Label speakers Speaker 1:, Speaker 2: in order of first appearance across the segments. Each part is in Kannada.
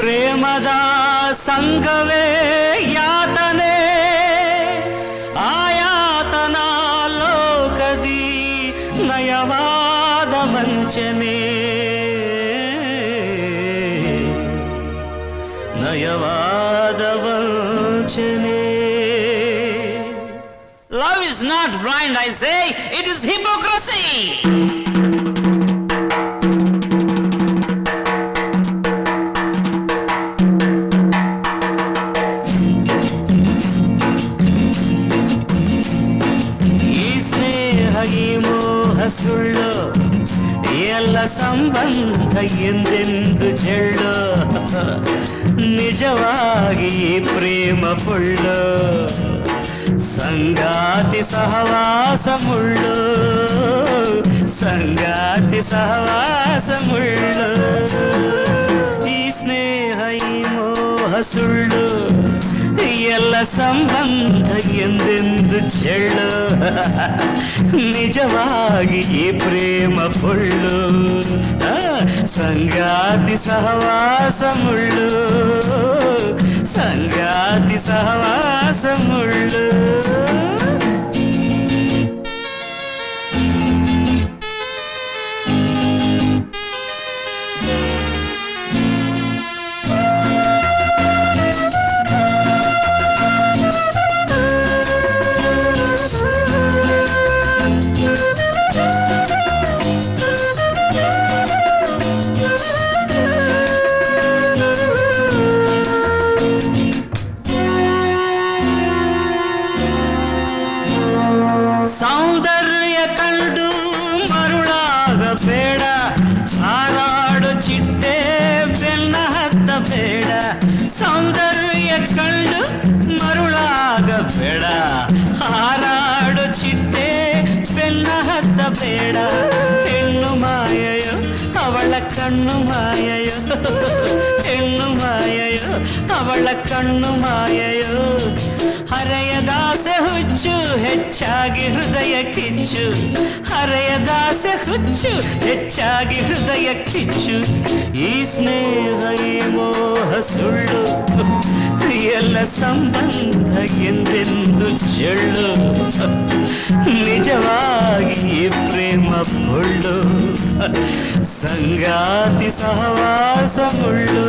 Speaker 1: ಪ್ರೇಮದ ಸಂಗವೇ ಯಾತನೆ, ಆಯಾತನ ಲೋಕದಿ ನಯವಾದ ವಂಚನೆ, ನಯವಾದ ವಂಚನೆ. Love is not blind, I say, it is hypocrisy. ಈ ಮೋಹ ಸುಳ್ಳು, ಎಲ್ಲ ಸಂಬಂಧ ಎಂದೆಂದು ಚೆಳ್ಳು, ನಿಜವಾಗಿ ಪ್ರೇಮ ಪುಳ್ಳು, ಸಂಗಾತಿ ಸಹವಾಸ ಮುಳ್ಳು, ಸಂಗಾತಿ ಸಹವಾಸ ಮುಳ್ಳು. ಈ ಸ್ನೇಹ ಈ ಮೋಹ ಸುಳ್ಳು, ಎಲ್ಲ ಸಂಬಂಧ ಎಂದೆಂದು ಚೆಳ್ಳು, ನಿಜವಾಗಿ ಈ ಪ್ರೇಮ ಪುಳ್ಳು, ಸಂಗಾತಿ ಸಹವಾಸ ಮುಳ್ಳು, ಸಂಗಾತಿ ಸಹವಾಸ ಮುಳ್ಳು. ಸೌಂದರ್ಯ ಕಂಡು ಮರುಳಾಗಬೇಡ, ಹಾರಾಡು ಚಿಟ್ಟೆ ಬೆನ್ನ ಹತ್ತಬೇಡ. ಸೌಂದರ್ಯ ಕಂಡು ಮರುಳಾಗಬೇಡ, ಹಾರಾಡು ಚಿಟ್ಟೆ ಬೆನ್ನ ಹತ್ತಬೇಡ. ಹೆಣ್ಣು ಮಾಯೆಯೋ ಅವಳ ಕಣ್ಣು ಮಾಯೆಯೋ, ಹೆಣ್ಣು ಮಾಯೆಯೋ ಅವಳ ಕಣ್ಣು ಮಾಯೆಯೋ. ಹರೆಯದಾಸೆ ಹುಚ್ಚು ಹೆಚ್ಚಾಗಿ ಹೃದಯ ಕಿಚ್ಚು, ಹರೆಯದಾಸೆ ಹುಚ್ಚು ಹೆಚ್ಚಾಗಿ ಹೃದಯ ಕಿಚ್ಚು. ಈ ಸ್ನೇಹ ಈ ಮೋಹ ಸುಳ್ಳು, ಎಲ್ಲ ಸಂಬಂಧ ಎಂದೆಂದು ಚೆಳ್ಳು, ನಿಜವಾಗಿ ಪ್ರೇಮ ಪುಳ್ಳು, ಸಂಗಾತಿ ಸಹವಾಸ ಮುಳ್ಳು,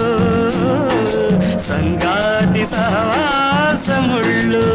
Speaker 1: ಸಂಗಾತಿ ಸಹವಾಸ ಮುಳ್ಳು.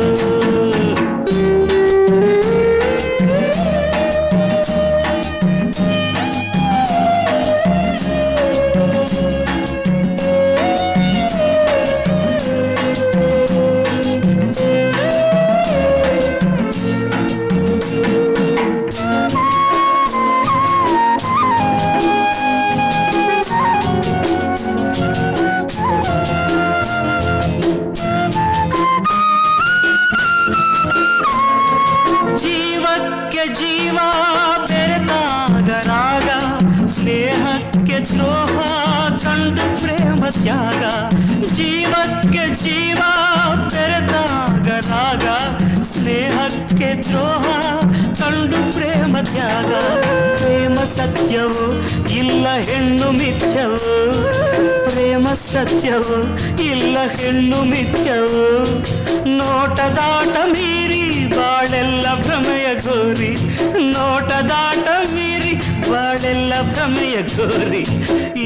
Speaker 1: ಜೀವಕ್ಕೆ ಜೀವ ಬೆರೆತಾಗ ರಾಗ, ಸ್ನೇಹಕ್ಕೆ ದ್ರೋಹ ಕಂಡು ಪ್ರೇಮ ತ್ಯಾಗ. ಜೀವಕ್ಕೆ ಜೀವ ಬೆರೆತಾಗ ರಾಗ, ಸ್ನೇಹಕ್ಕೆ ದ್ರೋಹ ಕಂಡು ಪ್ರೇಮ ತ್ಯಾಗ. ಪ್ರೇಮ ಸತ್ಯವು ಇಲ್ಲ ಹೆಣ್ಣು ಮಿಥ್ಯವು, ಪ್ರೇಮ ಸತ್ಯವು ಇಲ್ಲ ಹೆಣ್ಣು ಮಿಥ್ಯವು. ನೋಟದಾಟ ಮೀರಿ ಬಾಳೆಲ್ಲ ಭ್ರಮೆಯ ಗೋರಿ, ನೋಟದಾಟ ಮೀರಿ ಬಾಳೆಲ್ಲ ಭ್ರಮೆಯ ಗೋರಿ.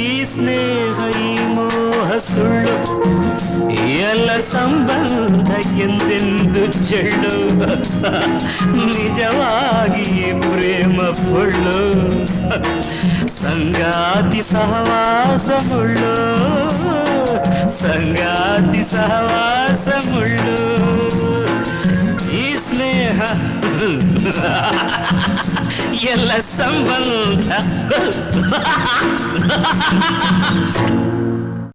Speaker 1: ಈ ಸ್ನೇಹ ಈ ಮೋಹ ಸುಳ್ಳು, ಎಲ್ಲ ಸಂಬಂಧ ಎಂದೆಂದು ಚೆಳ್ಳು, ನಿಜವಾಗಿ ಪ್ರೇಮ ಪುಳ್ಳು, ಸಂಗಾತಿ ಸಹವಾಸ ಮುಳ್ಳು, ಸಂಗಾತಿ ಸಹವಾಸ ಮುಳ್ಳು. ಈ ಸ್ನೇಹ ಎಲ್ಲ ಸಂಬಂಧ